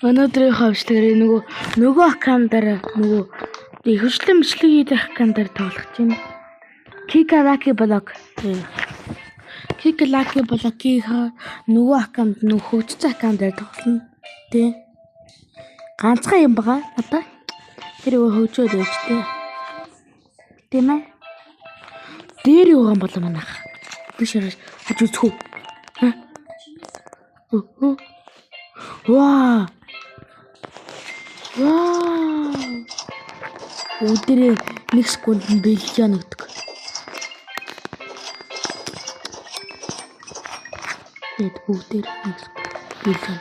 Өнөөдрийн хавчлагаар нөгөө аккаунтаар нөгөө ихэвчлэн бичлэг хийх аккаунтаар тоглох чинь Kika-Lucky Block. Kika-Lucky Block-ийн нөгөө аккаунт нөгөө хөгжсөн аккаунтаар тоглоно. Тэ. Ганцхан юм байгаа. Одоо тэр юу хөгжөөд байж тээ. Тийм ээ. Дээр юу гам болоо манайх. Биш харж үзэх үү? Ваа. Вау! Өдрөө 1 секунд бэлжэн өгдөг. Эд өдөр 1 секунд бэлжэн.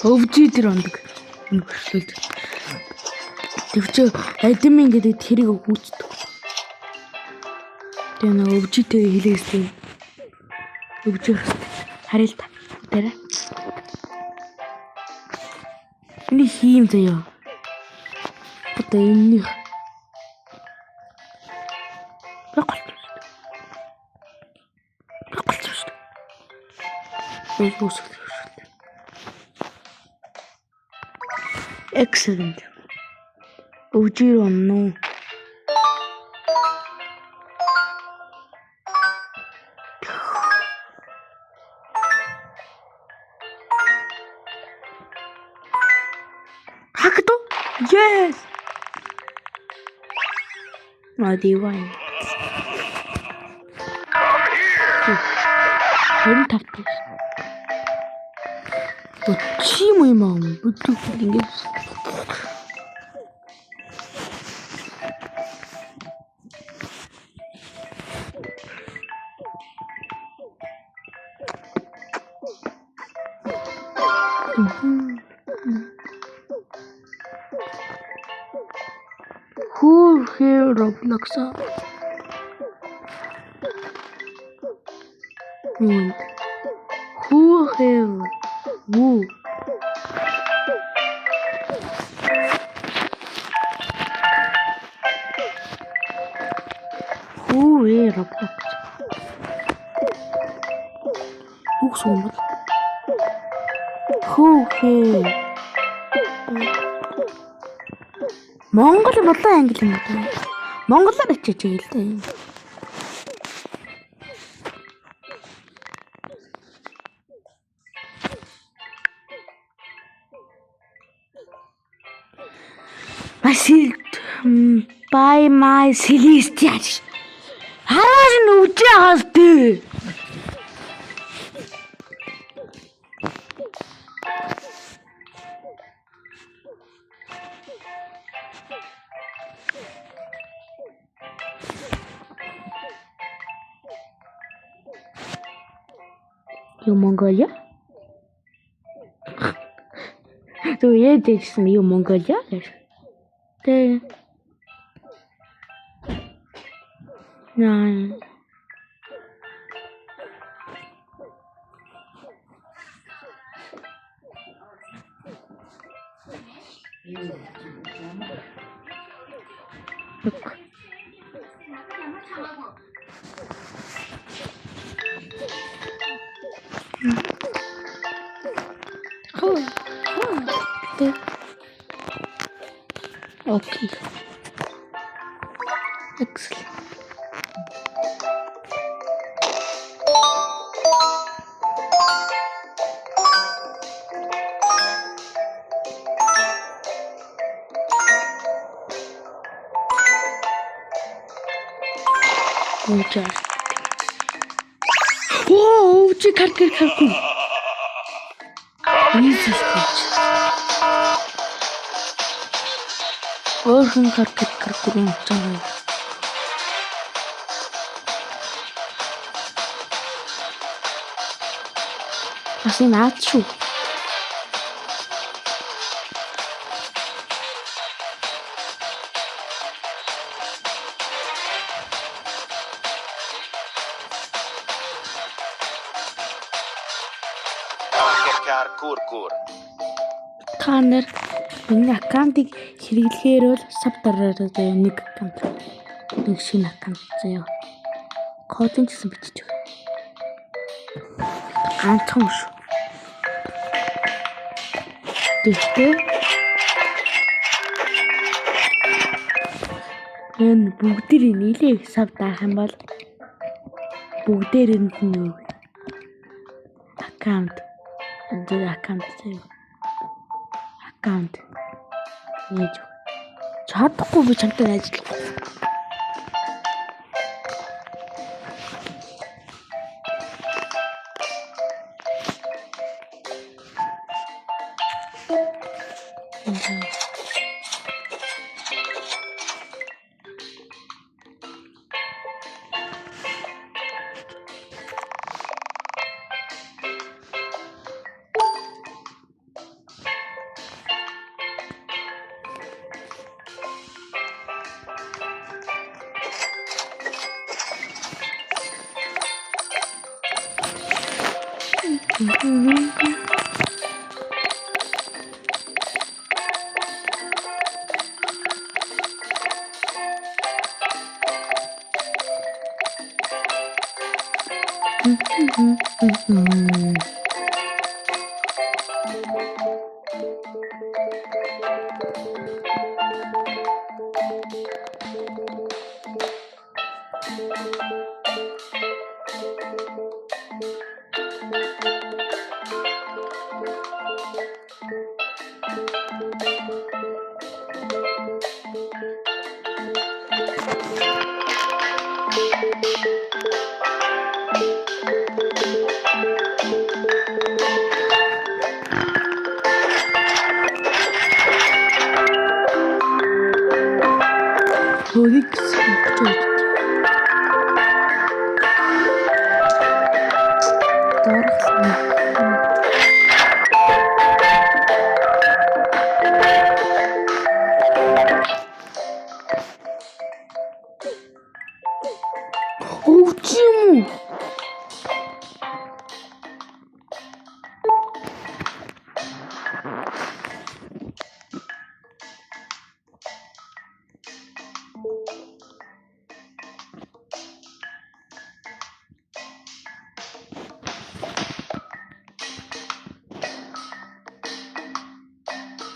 Өвжи тэр ондог. Өнгөрчлөлт. Тэвчээ админ гэдэг тэрийг өгүүлдэг. Тэгээ нөө өвжитэй хэлээстэй. Өвжих харил та. Тэрэ. Ini хийм заяа. Одоо энэ Excellent. Өвжир онно. Хакто? Yes. Divine. Хэн тавтай. Чи юм аа бүдүүх ингэж. Who here Roblox? Who here? Who? Who here Roblox? Who here? Монгол болоо англи юм байна. Монголоор ичээж ийг л дээ. By my celestial. Хараач нүжээ хаалт. You Mongolia? So yeah, this is you Mongolia. Okay. Nine. Look. Okay. Excellent. Oh, check. Easy speech. Өөрхөн каркурын утгаа. Асын наад шүү. Кур. Та нар энэ аккаунтыг хэрэглэхээр бол сав дараараа нэг аккаунт. Нэг шинэ аккаунт заяа. Кодын гэсэн бичиж байгаа. Ганцхан шүү. Тэгтээ энэ бүгдийг нийлээ хисап даах юм бол бүгдээрэнд нь юу аккаунт яаж чадахгүй би чамтай ажиллах.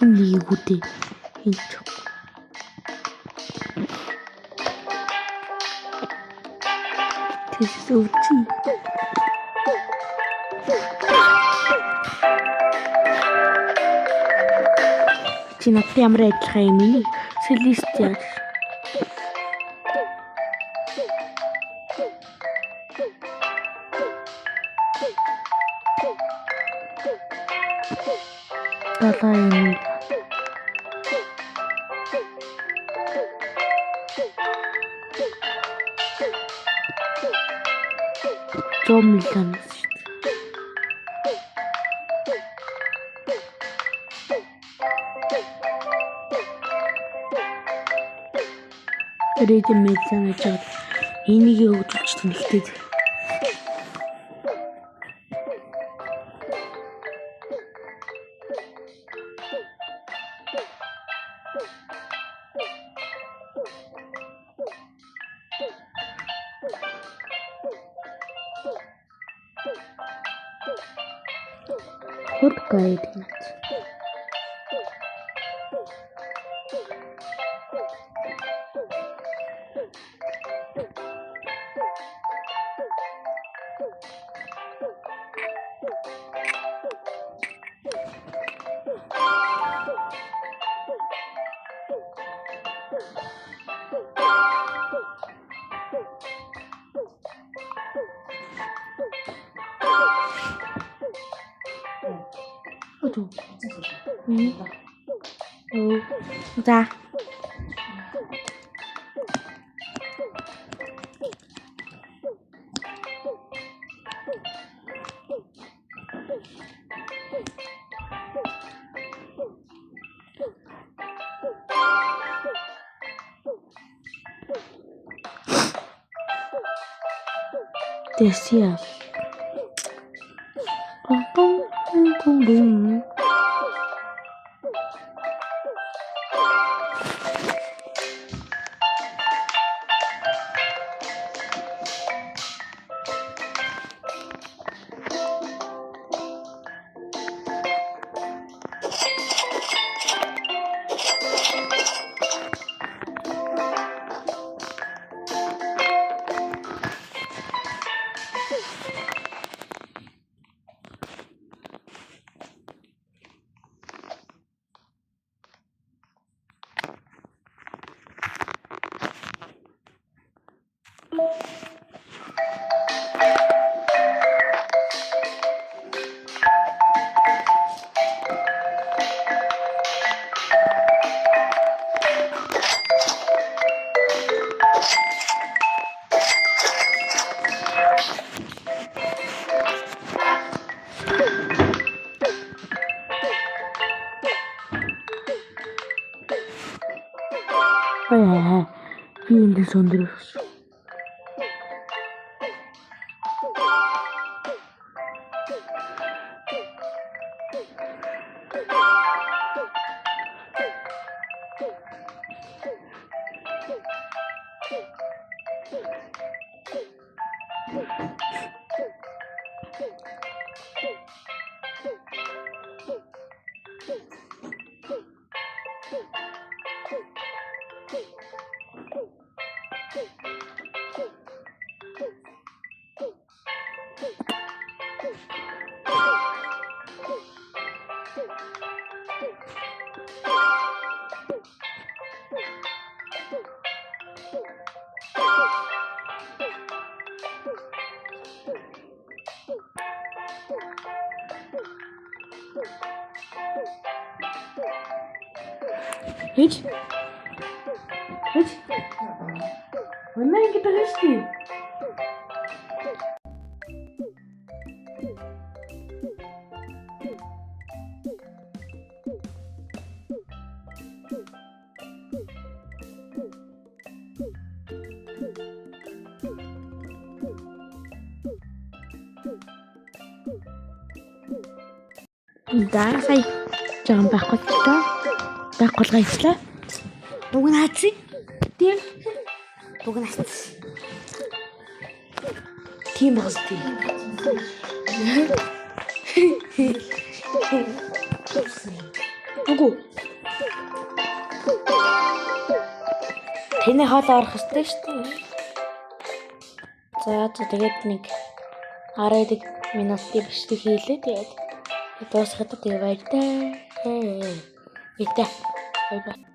Нигүдэ хинч. Тэсүүчи. Чинат ямар ажиллах юм бэ? Селестиал. Талай. Миллион шүү дээ. Рэдэн мэдсэн ажиг энийг хөгжүүлж тэнхтэй. Вот гайд. За. Descia. Би эндээс өндрөөс. Хич? Өнөө ингэ дагаш тий. Да, сая жаахан байхгүй ч та. Байхгүй л гайслаа. Уг нь хаачих. Тийм. Уг нь хаачих. Тийм бас тийм. Үгүй. Тэний хоол орох ёстой шүү дээ. За тэгээд нэг 10 минутын бичлэг хийлээ. Тэгээд дуусахад тэгээ баяртай. Бай бай.